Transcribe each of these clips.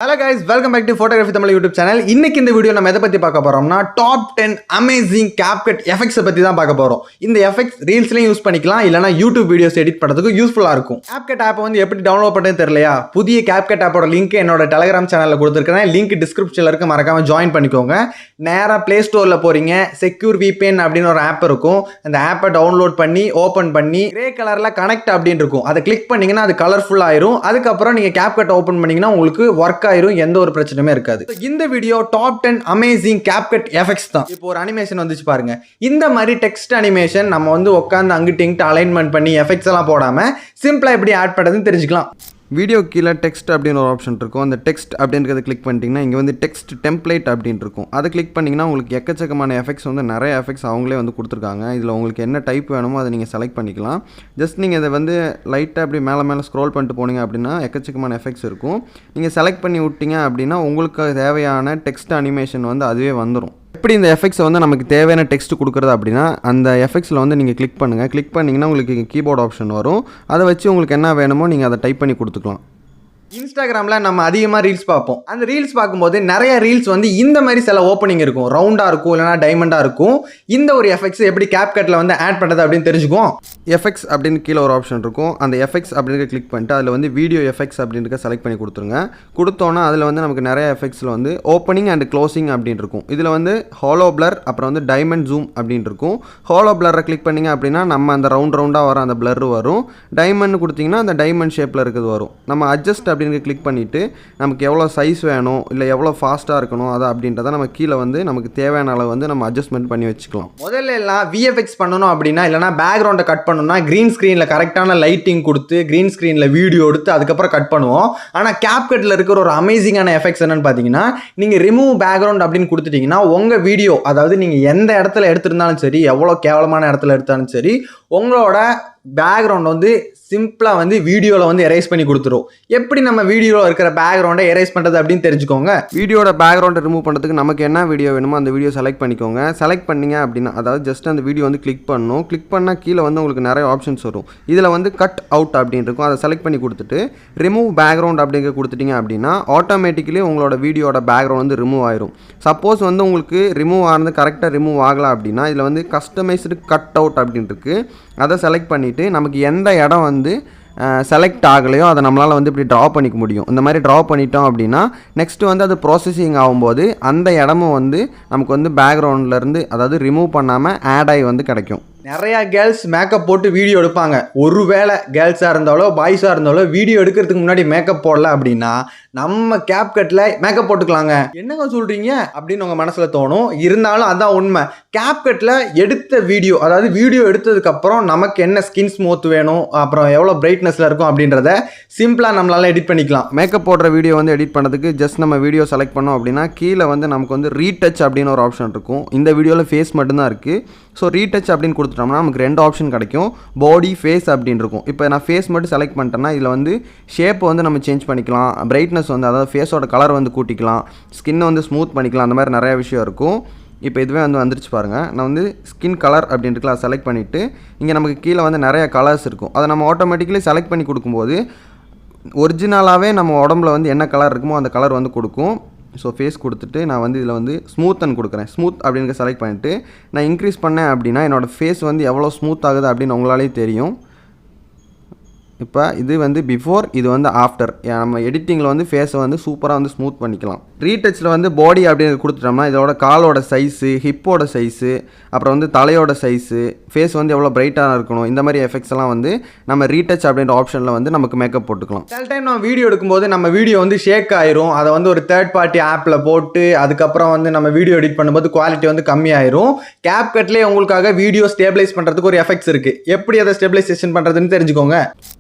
Hello guys, welcome back to photographytamizha YouTube channel. இன்னைக்கு இந்த video நம்ம எதை பத்தி பார்க்க போறோம்னா டாப் 10 amazing CapCut FX பத்தி தான் பார்க்க போறோம். இந்த FX ரீல்ஸ்லயும் யூஸ் பண்ணிக்கலாம் இல்லனா YouTube வீடியோஸ் எடிட் பண்றதுக்கு யூஸ்ஃபுல்லா இருக்கும். CapCut ஆப் வந்து எப்படி டவுன்லோட் பண்றதுன்னு தெரியலையா? புதிய CapCut ஆப்போட லிங்க் என்னோட Telegram சேனல்ல கொடுத்திருக்கேன். லிங்க் டிஸ்கிரிப்ஷன்ல இருக்கு, மறக்காம ஜாயின் பண்ணிக்கோங்க. நேரா Play Storeல போறீங்க, செக்யூர் VPN அப்படின ஒரு ஆப் இருக்கும். அந்த ஆப்பை டவுன்லோட் பண்ணி ஓபன் பண்ணி கிரே கலர்ல கனெக்ட் அப்படினு இருக்கும். அதை கிளிக் பண்ணீங்கன்னா அது கலர்ஃபுல் ஆயிரும். அதுக்கு அப்புறம் நீங்க CapCut ஓபன் பண்ணீங்கன்னா உங்களுக்கு வர்க் ஆயிரும், எந்த ஒரு பிரச்சனையுமே இருக்காது. இந்த video top 10 amazing CapCut FX தான். இப்போ ஒரு அனிமேஷன் வந்துச்சு பாருங்க. இந்த மாதிரி டெக்ஸ்ட் அனிமேஷன் நம்ம வந்து உட்கார்ந்து அங்கிட்டு இங்கிட்டு அலைன்மெண்ட் பண்ணி எஃபெக்ட்ஸ் எல்லாம் போடாம சிம்பிளா எப்படி ஆட் பண்றதுன்னு தெரிஞ்சுக்கலாம். வீடியோ கீழே டெக்ஸ்ட் அப்படின்னு ஒரு ஆப்ஷன் இருக்கும். அந்த டெக்ஸ்ட் அப்படின்றத கிளிக் பண்ணிட்டீங்கன்னா இங்கே வந்து டெக்ஸ்ட் டெம்ப்ளேட் அப்படின்னு இருக்கும். அதை கிளிக் பண்ணிங்கன்னா உங்களுக்கு எக்கச்சக்கமான எஃபெக்ட்ஸ் வந்து நிறைய எஃபெக்ட்ஸ் அவங்களே வந்து கொடுத்துருக்காங்க. இதில் உங்களுக்கு என்ன டைப் வேணுமோ அதை நீங்கள் செலக்ட் பண்ணிக்கலாம். ஜஸ்ட் நீங்கள் இதை வந்து லைட்டாக அப்படி மேலே ஸ்க்ரோல் பண்ணிட்டு போனீங்க அப்படின்னா எக்கச்சக்கமான எஃபெக்ட்ஸ் இருக்கும். நீங்கள் செலக்ட் பண்ணி விட்டீங்க அப்படின்னா உங்களுக்கு தேவையான டெக்ஸ்ட் அனிமேஷன் வந்து அதுவே வந்துடும். எப்படி இந்த எஃபெக்ட்ஸை வந்து நமக்கு தேவையான டெக்ஸ்ட் கொடுக்குறது அப்படின்னா அந்த எஃபெக்ட்ஸில் வந்து நீங்கள் கிளிக் பண்ணுங்கள். கிளிக் பண்ணிங்கன்னா உங்களுக்கு கீபோர்ட் ஆப்ஷன் வரும். அதை வச்சு உங்களுக்கு என்ன வேணுமோ நீங்கள் அதை டைப் பண்ணி கொடுத்துக்கலாம். இன்ஸ்டாகிராமில் நம்ம அதிகமாக ரீல்ஸ் பார்ப்போம். அந்த ரீல்ஸ் பார்க்கும்போது நிறைய ரீல்ஸ் வந்து இந்த மாதிரி சில ஓப்பனிங் இருக்கும், ரவுண்டாக இருக்கும் இல்லைனா டைமண்டாக இருக்கும். இந்த ஒரு எஃபெக்ட்ஸ் எப்படி CapCutல வந்து ஆட் பண்ணுறது அப்படின்னு தெரிஞ்சுக்குவோம். எஃபெக்ட்ஸ் அப்படின்னு கீழே ஒரு ஆப்ஷன் இருக்கும். அந்த எஃபெக்ட்ஸ் அப்படின்னு கிளிக் பண்ணிட்டு அதில் வந்து வீடியோ எஃபெக்ட்ஸ் அப்படின்றத செலக்ட் பண்ணி கொடுத்துருங்க. கொடுத்தோன்னா அதில் வந்து நமக்கு நிறைய எஃபெக்ட்ஸில் வந்து ஓப்பனிங் அண்ட் க்ளோசிங் அப்படின்னு இருக்கும். இதில் வந்து ஹாலோ பிளர், அப்புறம் வந்து டைமண்ட் ஜூம் அப்படின்னு இருக்கும். ஹாலோ பிளரை கிளிக் பண்ணிங்க அப்படின்னா நம்ம அந்த ரவுண்டாக வர அந்த பிளர் வரும். டைமண்ட் கொடுத்தீங்கன்னா அந்த டைமண்ட் ஷேப்பில் இருக்கிறது வரும். நம்ம அட்ஜஸ்ட் அப்படின்னு கிளிக் பண்ணிவிட்டு நமக்கு எவ்வளோ சைஸ் வேணும் இல்லை எவ்வளோ ஃபாஸ்ட்டாக இருக்கணும் அதை அப்படின்றத நம்ம கீழே வந்து நமக்கு தேவையான அளவு வந்து நம்ம அட்ஜஸ்ட்மெண்ட் பண்ணி வச்சுக்கலாம். முதல்ல எல்லாம் VFX பண்ணணும் அப்படின்னா இல்லைனா பேக்ரவுண்டை கட் பண்ணணும்னா க்ரீன் ஸ்க்ரீனில் கரெக்டான லைட்டிங் கொடுத்து க்ரீன் ஸ்க்ரீனில் வீடியோ எடுத்து அதுக்கப்புறம் கட் பண்ணுவோம். ஆனால் CapCutல இருக்கிற ஒரு அமேசிங்கான எஃபெக்ட்ஸ் என்னன்னு பார்த்தீங்கன்னா, நீங்கள் ரிமூவ் பேக்ரவுண்ட் அப்படின்னு கொடுத்துட்டீங்கன்னா உங்கள் வீடியோ, அதாவது நீங்கள் எந்த இடத்துல எடுத்திருந்தாலும் சரி, எவ்வளோ கேவலமான இடத்துல எடுத்தாலும் சரி, உங்களோட பேக்ரவுண்ட் வந்து சிம்பிளாக வந்து வீடியோவில் வந்து எரேஸ் பண்ணி கொடுத்துரும். எப்படி நம்ம வீடியோவில் இருக்கிற பேக்ரவுண்டை எரேஸ் பண்ணுறது அப்படின்னு தெரிஞ்சுக்கோங்க. வீடியோட பேக்ரவுண்டை ரிமூவ் பண்ணுறதுக்கு நமக்கு என்ன வீடியோ வேணுமோ அந்த வீடியோ செலக்ட் பண்ணிக்கோங்க. செலக்ட் பண்ணிங்க அப்படின்னா அதாவது ஜஸ்ட் அந்த வீடியோ வந்து கிளிக் பண்ணணும். கிளிக் பண்ணால் கீழே வந்து உங்களுக்கு நிறைய ஆப்ஷன்ஸ் வரும். இதில் வந்து கட் அவுட் அப்படின்னு இருக்கும். அதை செலக்ட் பண்ணி கொடுத்துட்டு ரிமூவ் பேக்ரவுண்ட் அப்படிங்க கொடுத்துட்டீங்க அப்படின்னா ஆட்டோமேட்டிக்கலி உங்களோட வீடியோட பேக்ரவுண்ட் வந்து ரிமூவ் ஆயிரும். சப்போஸ் வந்து உங்களுக்கு ரிமூவ் ஆனது கரெக்டாக ரிமூவ் ஆகலை அப்படின்னா இதில் வந்து கஸ்டமைஸ்டு கட் அவுட் அப்படின்னு இருக்குது. அதை செலக்ட் பண்ணிவிட்டு நமக்கு எந்த இடம் வந்து செலக்ட் ஆகலையோ அதை நம்மளால் வந்து இப்படி ட்ரா பண்ணிக்க முடியும். இந்த மாதிரி ட்ரா பண்ணிட்டோம் அப்படின்னா நெக்ஸ்ட்டு வந்து அது ப்ராசஸிங் ஆகும்போது அந்த இடமும் வந்து நமக்கு வந்து பேக்ரவுண்ட்லேருந்து அதாவது ரிமூவ் பண்ணாமல் ஆட் ஆகி வந்து கிடைக்கும். நிறையா கேர்ள்ஸ் மேக்கப் போட்டு வீடியோ எடுப்பாங்க. ஒருவேளை கேர்ள்ஸாக இருந்தாலோ பாய்ஸாக இருந்தாலோ வீடியோ எடுக்கிறதுக்கு முன்னாடி மேக்கப் போடல அப்படின்னா நம்ம CapCutல மேக்கப் போட்டுக்கலாங்க. என்னங்க சொல்கிறீங்க அப்படின்னு உங்கள் மனசில் தோணும். இருந்தாலும் அதான் உண்மை. CapCutல எடுத்த வீடியோ, அதாவது வீடியோ எடுத்ததுக்கப்புறம் நமக்கு என்ன ஸ்கின் ஸ்மூத் வேணும், அப்புறம் எவ்வளோ பிரைட்னஸில் இருக்கும் அப்படின்றத சிம்பிளாக நம்மளால் எடிட் பண்ணிக்கலாம். மேக்கப் போடுற வீடியோ வந்து எடிட் பண்ணுறதுக்கு ஜஸ்ட் நம்ம வீடியோ செலக்ட் பண்ணோம் அப்படின்னா கீழே வந்து நமக்கு வந்து ரீடச் அப்படின்னு ஒரு ஆப்ஷன் இருக்கும். இந்த வீடியோவில் ஃபேஸ் மட்டும்தான் இருக்குது. ஸோ ரீடச் அப்படின்னு கொடுத்துட்டோம்னா நமக்கு 2 ஆப்ஷன் கிடைக்கும். பாடி, ஃபேஸ் அப்படின்னு இருக்கும். இப்போ நான் ஃபேஸ் மட்டும் செலக்ட் பண்ணிட்டேன்னா இதில் வந்து ஷேப் வந்து நம்ம சேஞ்ச் பண்ணிக்கலாம். பிரைட்னஸ் வந்து அதாவது ஃபேஸோட கலர் வந்து கூட்டிக்கலாம். ஸ்கின்னை வந்து ஸ்மூத் பண்ணிக்கலாம். அந்த மாதிரி நிறைய விஷயம் இருக்கும். இப்போ இதுவே வந்து வந்துருச்சு பாருங்கள். நான் வந்து ஸ்கின் கலர் அப்படின்ட்டு அதை செலக்ட் பண்ணிவிட்டு இங்கே நமக்கு கீழே வந்து நிறைய கலர்ஸ் இருக்கும். அதை நம்ம ஆட்டோமேட்டிக்கலி செலக்ட் பண்ணி கொடுக்கும்போது ஒரிஜினலாகவே நம்ம உடம்புல வந்து என்ன கலர் இருக்குமோ அந்த கலர் வந்து கொடுக்கும். ஸோ ஃபேஸ் கொடுத்துட்டு நான் வந்து இதில் வந்து ஸ்மூத்தன் கொடுக்குறேன். ஸ்மூத் அப்படின்னு செலக்ட் பண்ணிவிட்டு நான் இன்க்ரீஸ் பண்ணேன் அப்படின்னா என்னோடய ஃபேஸ் வந்து எவ்வளோ ஸ்மூத் ஆகுது அப்படின்னு உங்களாலே தெரியும். இப்போ இது வந்து பிஃபோர், இது வந்து ஆஃப்டர். நம்ம எடிட்டிங்கில் வந்து ஃபேஸை வந்து சூப்பராக வந்து ஸ்மூத் பண்ணிக்கலாம். ரீடச்சில் வந்து பாடி அப்படின்னு கொடுத்துட்டோம்னா இதோட காலோட சைஸு, ஹிப்போட சைஸு, அப்புறம் வந்து தலையோட சைஸு, ஃபேஸ் வந்து எவ்வளோ பிரைட்டாக இருக்கணும், இந்த மாதிரி எஃபெக்ட்ஸ் எல்லாம் வந்து நம்ம ரீடச் அப்படின்ற ஆப்ஷனில் வந்து நமக்கு மேக்கப் போட்டுக்கலாம். சில டைம் நம்ம வீடியோ எடுக்கும்போது நம்ம வீடியோ வந்து ஷேக் ஆயிரும். அதை வந்து ஒரு தேர்ட் பார்ட்டி ஆப்பில் போட்டு அதுக்கப்புறம் வந்து நம்ம வீடியோ எடிட் பண்ணும்போது குவாலிட்டி வந்து கம்மியாயிரும். CapCutலேயே உங்களுக்காக வீடியோ ஸ்டேபிளைஸ் பண்ணுறதுக்கு ஒரு எஃபெக்ட்ஸ் இருக்குது. எப்படி அதை ஸ்டேபிளைசேஷன் பண்ணுறதுன்னு தெரிஞ்சுக்கோங்க.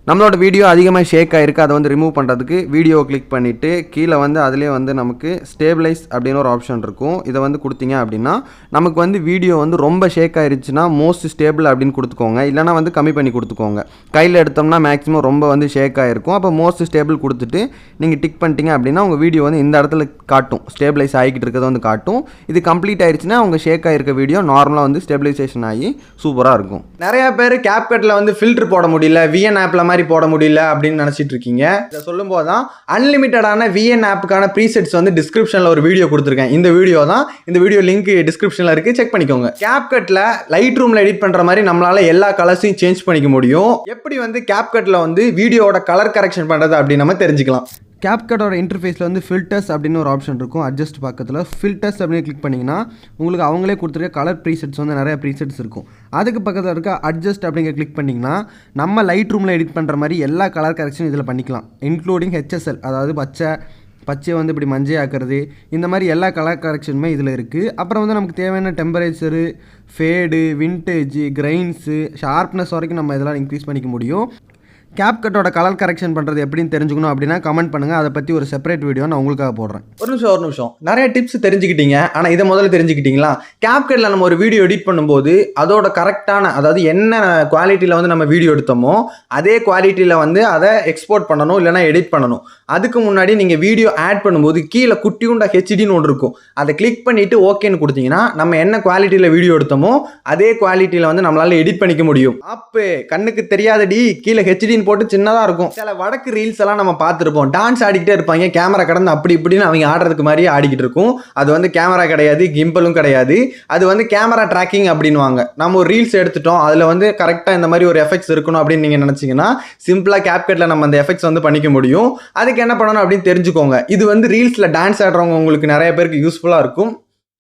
நம்மளோட வீடியோ அதிகமாக ஷேக் ஆகிருக்கு. அதை வந்து ரிமூவ் பண்ணுறதுக்கு வீடியோ கிளிக் பண்ணிவிட்டு கீழே வந்து அதிலே வந்து நமக்கு ஸ்டேபிளைஸ் அப்படின்னு ஒரு ஆப்ஷன் இருக்கும். இதை வந்து கொடுத்தீங்க அப்படின்னா நமக்கு வந்து வீடியோ வந்து ரொம்ப ஷேக் ஆகிருச்சுன்னா மோஸ்ட் ஸ்டேபிள் அப்படின்னு கொடுத்துக்கோங்க. இல்லைனா வந்து கம்மி பண்ணி கொடுத்துக்கோங்க. கையில் எடுத்தோம்னா மேக்ஸிமம் ரொம்ப வந்து ஷேக் ஆகிருக்கும். அப்போ மோஸ்ட் ஸ்டேபிள் கொடுத்துட்டு நீங்கள் டிக் பண்ணிட்டீங்க அப்படின்னா உங்கள் வீடியோ வந்து இந்த இடத்துல காட்டும், ஸ்டேபிளைஸ் ஆகிக்கிட்டு இருக்கிறத வந்து காட்டும். இது கம்ப்ளீட் ஆயிடுச்சுன்னா உங்கள் ஷேக் ஆகிருக்க வீடியோ நார்மலாக வந்து ஸ்டேபிளைசேஷன் ஆகி சூப்பராக இருக்கும். நிறையா பேர் CapCutல வந்து ஃபில்டர் போட முடியல, VN ஆப்பில் மாதிரி மாதிரி போட முடியல அப்படின்னு நினச்சிட்டு இருக்கீங்க. இதை சொல்லும் போது தான் அன்லிமிட்டடான VN ஆப்புக்கான ப்ரீசெட்ஸ் வந்து டிஸ்கிரிப்ஷனில் ஒரு வீடியோ கொடுத்துருக்கேன். இந்த வீடியோ லிங்க் டிஸ்கிரிப்ஷனில் இருக்குது, செக் பண்ணிக்கோங்க. CapCutல லைட் ரூமில் எடிட் பண்ணுற மாதிரி நம்மளால எல்லா கலர்ஸையும் சேஞ்ச் பண்ணிக்க முடியும். எப்படி வந்து CapCutல வந்து வீடியோவோட கலர் கரெக்ஷன் பண்ணுறது அப்படின்னு நம்ம தெரிஞ்சுக்கலாம். CapCutோட இன்டர்ஃபேஸில் வந்து ஃபில்டர்ஸ் அப்படின்னு ஒரு ஆப்ஷன் இருக்கும். அட்ஜஸ்ட் பக்கத்தில் ஃபில்டர்ஸ் அப்படின்னு கிளிக் பண்ணிங்கன்னா உங்களுக்கு அவங்களே கொடுத்துருக்க கலர் ப்ரீசெட்ஸ் வந்து நிறைய ப்ரீசெட்ஸ் இருக்கும். அதுக்கு பக்கத்தில் இருக்க அட்ஜஸ்ட் அப்படிங்கிற கிளிக் பண்ணிங்கன்னா நம்ம லைட் ரூமில் எடிட் பண்ணுற மாதிரி எல்லா கலர் கரெக்ஷனும் இதில் பண்ணிக்கலாம். இன்க்ளூடிங் HSL, அதாவது பச்சையை வந்து இப்படி மஞ்சள் ஆக்குறது, இந்த மாதிரி எல்லா கலர் கரெக்ஷனுமே இதில் இருக்குது. அப்புறம் வந்து நமக்கு தேவையான டெம்பரேச்சரு, ஃபேடு, விண்டேஜ், கிரைன்ஸு, ஷார்ப்னஸ் வரைக்கும் நம்ம இதெல்லாம் இன்க்ரீஸ் பண்ணிக்க முடியும். CapCutோட கலர் கரெக்ஷன் பண்ணுறது எப்படின்னு தெரிஞ்சுக்கணும் அப்படின்னா கமெண்ட் பண்ணுங்கள். அதை பற்றி ஒரு செப்பரேட் வீடியோ நான் உங்களுக்காக போடுறேன். ஒரு நிமிஷம் நிறைய டிப்ஸ் தெரிஞ்சுக்கிட்டீங்க. ஆனால் இதை முதல்ல தெரிஞ்சுக்கிட்டீங்களா? CapCutல நம்ம ஒரு வீடியோ எடிட் பண்ணும்போது அதோட கரெக்டான, அதாவது என்ன குவாலிட்டியில் வந்து நம்ம வீடியோ எடுத்தோமோ அதே குவாலிட்டியில் வந்து அதை எக்ஸ்போர்ட் பண்ணணும், இல்லைனா எடிட் பண்ணணும். அதுக்கு முன்னாடி நீங்கள் வீடியோ ஆட் பண்ணும்போது கீழே குட்டியுண்டா ஹெச்டின்னு ஒன்று இருக்கும். அதை கிளிக் பண்ணிவிட்டு ஓகேன்னு கொடுத்தீங்கன்னா நம்ம என்ன குவாலிட்டியில் வீடியோ எடுத்தோமோ அதே குவாலிட்டியில் வந்து நம்மளால் எடிட் பண்ணிக்க முடியும். அப்போ கண்ணுக்கு தெரியாதடி, கீழே ஹெச்டின்னு போட்டு சின்னதாக இருக்கும். சில வடக்கு ரீல்ஸ் எல்லாம் நம்ம பார்த்துருப்போம். டான்ஸ் ஆடிக்கிட்டே இருப்பாங்க, கேமரா கடந்து அப்படி இப்படின்னு அவங்க ஆடுறதுக்கு மாதிரியே ஆடிக்கிட்டு இருக்கும். அது வந்து கேமரா கிடையாது, கிம்பலும் கிடையாது, அது வந்து கேமரா ட்ராக்கிங் அப்படின்வாங்க. நம்ம ஒரு ரீல்ஸ் எடுத்துட்டோம், அதில் வந்து கரெக்டாக இந்த மாதிரி ஒரு எஃபெக்ட்ஸ் இருக்கணும் அப்படின்னு நீங்கள் நினச்சிங்கன்னா சிம்பிளாக CapCutல நம்ம அந்த எஃபெக்ட்ஸ் வந்து பண்ணிக்க முடியும். அதுக்கு என்ன பண்ணணும் அப்படின்னு தெரிஞ்சுக்கோங்க. இது வந்து ரீல்ஸில் டான்ஸ் ஆடுறவங்க உங்களுக்கு நிறைய பேருக்கு யூஸ்ஃபுல்லாக இருக்கும்,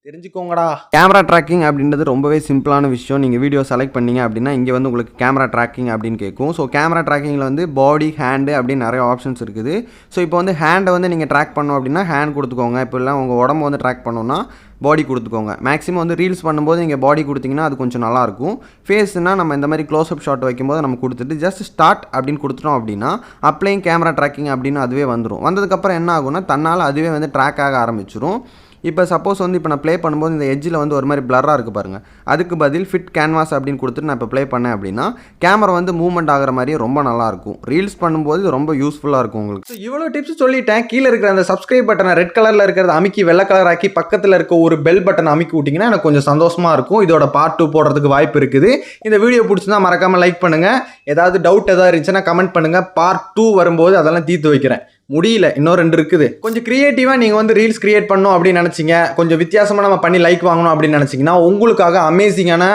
தெரிஞ்சுக்கோங்கடா. கேமரா ட்ராக்கிங் அப்படின்றது ரொம்பவே சிம்பிளான விஷயம். நீங்கள் வீடியோ செலக்ட் பண்ணீங்க அப்படின்னா இங்கே வந்து உங்களுக்கு கேமரா ட்ராக்கிங் அப்படின்னு கேட்கும். ஸோ கேமரா ட்ராக்கிங்கில் வந்து பாடி, ஹேண்டு அப்படின்னு நிறைய ஆப்ஷன்ஸ் இருக்குது. ஸோ இப்போ வந்து ஹேண்டை வந்து நீங்கள் ட்ராக் பண்ணோம் அப்படின்னா ஹேண்ட் கொடுத்துக்கோங்க. இப்போ இல்லை உங்கள் உடம்பு வந்து ட்ராக் பண்ணோன்னா பாடி கொடுத்துக்கோங்க. மேக்ஸிமம் வந்து ரீல்ஸ் பண்ணும்போது நீங்கள் பாடி கொடுத்தீங்கன்னா அது கொஞ்சம் நல்லாயிருக்கும். ஃபேஸ்னால் நம்ம இந்த மாதிரி க்ளோஸ்அப் ஷாட் வைக்கும்போது நம்ம கொடுத்துட்டு ஜஸ்ட் ஸ்டார்ட் அப்படின்னு கொடுத்துட்டோம் அப்படின்னா அப்ளைங் கேமரா ட்ராக்கிங் அப்படின்னு அதுவே வந்துடும். வந்ததுக்கப்புறம் என்ன ஆகும்னா தன்னால் அதுவே வந்து ட்ராக் ஆக ஆரம்பிச்சிடும். இப்போ சப்போஸ் வந்து இப்போ நான் ப்ளே பண்ணும்போது இந்த எட்ஜில் வந்து ஒரு மாதிரி பிளராக இருக்குது பாருங்கள், அதுக்கு பதில் ஃபிட் கேன்வாஸ் அப்படின்னு கொடுத்துட்டு நான் இப்போ ப்ளே பண்ணேன் அப்படின்னா கேமரா வந்து மூவ்மெண்ட் ஆகிற மாதிரியே ரொம்ப நல்லாயிருக்கும். ரீல்ஸ் பண்ணும்போது இது ரொம்ப யூஸ்ஃபுல்லாக இருக்கும் உங்களுக்கு. இவ்வளோ டிப்ஸ் சொல்லிட்டேன். கீழே இருக்கிற அந்த சப்ஸ்கிரைப் பட்டனை ரெட் கலரில் இருக்கிறத அமைக்கி வெள்ளை கலர் ஆக்கி பக்கத்தில் இருக்க ஒரு பெல் பட்டன் அமைக்கி விட்டிங்கன்னா எனக்கு கொஞ்சம் சந்தோஷமாக இருக்கும். இதோட பார்ட் 2 போடுறதுக்கு வாய்ப்பு இருக்குது. இந்த வீடியோ பிடிச்சிருந்தா மறக்காமல் லைக் பண்ணுங்கள். ஏதாவது டவுட் ஏதாவது இருந்துச்சுன்னா கமெண்ட் பண்ணுங்கள். பார்ட் 2 வரும்போது அதெல்லாம் தீர்த்து வைக்கிறேன். முடியல, இன்னும் 2 இருக்குது. கொஞ்சம் கிரியேட்டிவாக நீங்கள் வந்து ரீல்ஸ் கிரியேட் பண்ணணும் அப்படின்னு நினச்சிங்க, கொஞ்சம் வித்தியாசமாக நம்ம பண்ணி லைக் வாங்கணும் அப்படின்னு நினச்சிங்கன்னா உங்களுக்காக அமேசிங்கான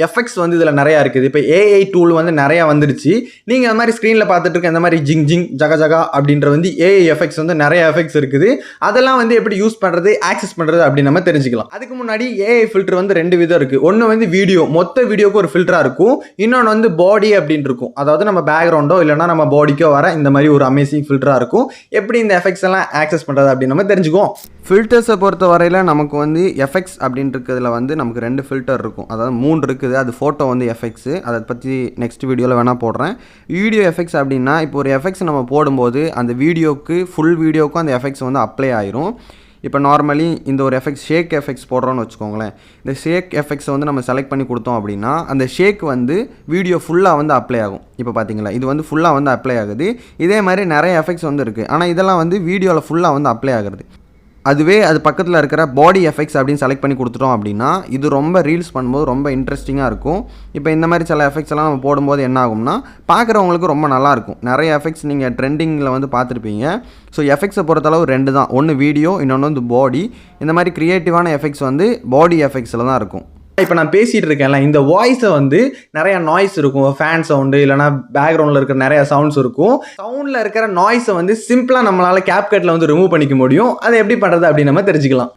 எஃபெக்ட்ஸ் வந்து இதில் நிறையா இருக்குது. இப்போ AI டூல் வந்து நிறையா வந்துடுச்சு. நீங்கள் அந்த மாதிரி ஸ்க்ரீனில் பார்த்துட்டு இருக்க இந்த மாதிரி ஜிங் ஜிங் ஜக ஜகா அப்படின்ற வந்து AI எஃபெக்ட்ஸ் வந்து நிறைய எஃபெக்ட்ஸ் இருக்குது. அதெல்லாம் வந்து எப்படி யூஸ் பண்ணுறது, ஆக்சஸ் பண்ணுறது அப்படின்னு நம்ம தெரிஞ்சுக்கலாம். அதுக்கு முன்னாடி AI ஃபில்டர் வந்து 2 விதம் இருக்குது. ஒன்று வந்து வீடியோ, மொத்த வீடியோக்கு ஒரு ஃபில்டராக இருக்கும். இன்னொன்று வந்து பாடி அப்படின்னு இருக்கும். அதாவது நம்ம பேக்ரவுண்டோ இல்லைனா நம்ம பாடிக்கோ வர இந்த மாதிரி ஒரு அமேசிங் ஃபில்டராக இருக்கும். எப்படி இந்த எஃபெக்ட்ஸ் எல்லாம் ஆக்சஸ் பண்ணுறது அப்படின்னு நம்ம தெரிஞ்சுக்குவோம். ஃபில்டர்ஸை பொறுத்த வரையில் நமக்கு வந்து எஃபெக்ட்ஸ் அப்படின்றதுல வந்து நமக்கு 2 ஃபில்டர் இருக்கும், அதாவது 3 இருக்குது. அது ஃபோட்டோ வந்து எஃபெக்ட்ஸு, அதை பற்றி நெக்ஸ்ட் வீடியோவில் வேணால் போடுறேன். வீடியோ எஃபெக்ட்ஸ் அப்படின்னா இப்போ ஒரு எஃபெக்ட்ஸ் நம்ம போடும்போது அந்த வீடியோக்கு ஃபுல் வீடியோக்கும் அந்த எஃபெக்ட்ஸ் வந்து அப்ளை ஆயிரும். இப்போ நார்மலி இந்த ஒரு எஃபெக்ட்ஸ் ஷேக் எஃபெக்ட்ஸ் போடுறோன்னு வச்சுக்கோங்களேன். இந்த ஷேக் எஃபெக்ட்ஸை வந்து நம்ம செலக்ட் பண்ணி கொடுத்தோம் அப்படின்னா அந்த ஷேக் வந்து வீடியோ ஃபுல்லாக வந்து அப்ளை ஆகும். இப்போ பார்த்தீங்களா, இது வந்து ஃபுல்லாக வந்து அப்ளை ஆகுது. இதே மாதிரி நிறைய எஃபெக்ட்ஸ் வந்து இருக்குது, ஆனால் இதெல்லாம் வந்து வீடியோவில் ஃபுல்லாக வந்து அப்ளை ஆகுது. அதுவே அது பக்கத்தில் இருக்கிற பாடி எஃபெக்ட்ஸ் அப்படின்னு செலக்ட் பண்ணி கொடுத்துட்டோம் அப்படின்னா இது ரொம்ப ரீல்ஸ் பண்ணும்போது ரொம்ப இன்ட்ரெஸ்டிங்காக இருக்கும். இப்போ இந்த மாதிரி சில எஃபெக்ட்ஸ் எல்லாம் நம்ம போடும்போது என்ன ஆகும்னா பார்க்குறவங்களுக்கு ரொம்ப நல்லாயிருக்கும். நிறைய எஃபெக்ட்ஸ் நீங்கள் ட்ரெண்டிங்கில் வந்து பார்த்துருப்பீங்க. ஸோ எஃபெக்ட்ஸை பொறுத்தளவு 2 தான், ஒன்று வீடியோ, இன்னொன்று வந்து பாடி. இந்த மாதிரி க்ரியேட்டிவான எஃபெக்ட்ஸ் வந்து பாடி எஃபெக்ட்ஸில் தான் இருக்கும். இப்போ நான் பேசிகிட்டு இருக்கேன்ல, இந்த வாய்ஸை வந்து நிறைய நாய்ஸ் இருக்கும், ஃபேன் சவுண்டு இல்லைனா பேக்ரவுண்டில் இருக்கிற நிறைய சவுண்ட்ஸ் இருக்கும். சவுண்டில் இருக்கிற நாய்ஸை வந்து சிம்பிளாக நம்மளால் CapCutல வந்து ரிமூவ் பண்ணிக்க முடியும். அதை எப்படி பண்ணுறது அப்படின்னு நம்ம தெரிஞ்சுக்கலாம்.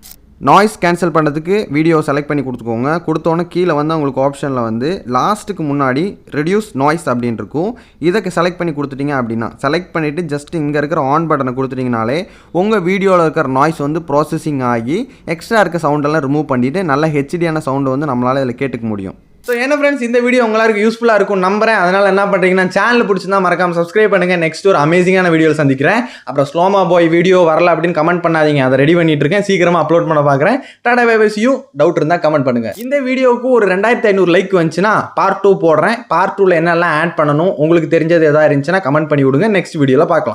நாய்ஸ் கேன்சல் பண்ணுறதுக்கு வீடியோ செலக்ட் பண்ணி கொடுத்துக்கோங்க. கொடுத்தோன்னே கீழே வந்து உங்களுக்கு ஆப்ஷனில் வந்து லாஸ்ட்டுக்கு முன்னாடி ரெடியூஸ் நாய்ஸ் அப்படின்னு இருக்கும். இதை செலக்ட் பண்ணி கொடுத்துட்டிங்க அப்படின்னா செலக்ட் பண்ணிவிட்டு ஜஸ்ட் இங்கே இருக்கிற ஆன் பட்டனை கொடுத்துட்டிங்கனாலே உங்கள் வீடியோவில் இருக்கிற நாய்ஸ் வந்து ப்ராசஸிங் ஆகி எக்ஸ்ட்ரா இருக்க சவுண்டெல்லாம் ரிமூவ் பண்ணிவிட்டு நல்ல ஹெச்டியான சவுண்டு வந்து நம்மளால் இதில் கேட்டுக்க முடியும். ஸோ என்ன ஃப்ரெண்ட்ஸ், இந்த வீடியோ உங்களுக்கு யூஸ்ஃபுல்லாக இருக்கும் நம்புறேன். அதனால் என்ன பண்ணுறீங்கன்னா சேனல் பிடிச்சிருந்தா மறக்காம சப்ஸ்கிரைப் பண்ணுங்கள். நெக்ஸ்ட் ஒரு அமேசிங்கான வீடியோவில் சந்திக்கிறேன். அப்புறம் ஸ்லோமா பாய் வீடியோ வரல அப்படின்னு கமெண்ட் பண்ணாதீங்க, அதை ரெடி பண்ணிட்டு இருக்கேன். சீக்கிரமாக அப்லோட் பண்ண பார்க்குறேன். Tata bye bye, see you. Doubt இருந்தால் கமெண்ட் பண்ணுங்கள். இந்த வீடியோவுக்கு ஒரு 2500 லைக் வந்துச்சுன்னா பார்ட் 2 போடுறேன். பார்ட் 2ல என்னெல்லாம் ஆட் பண்ணணும் உங்களுக்கு தெரிஞ்சது எதாவது இருந்துச்சுன்னா கமெண்ட் பண்ணி விடுங்க. நெக்ஸ்ட் வீடியோவில் பார்க்கலாம்.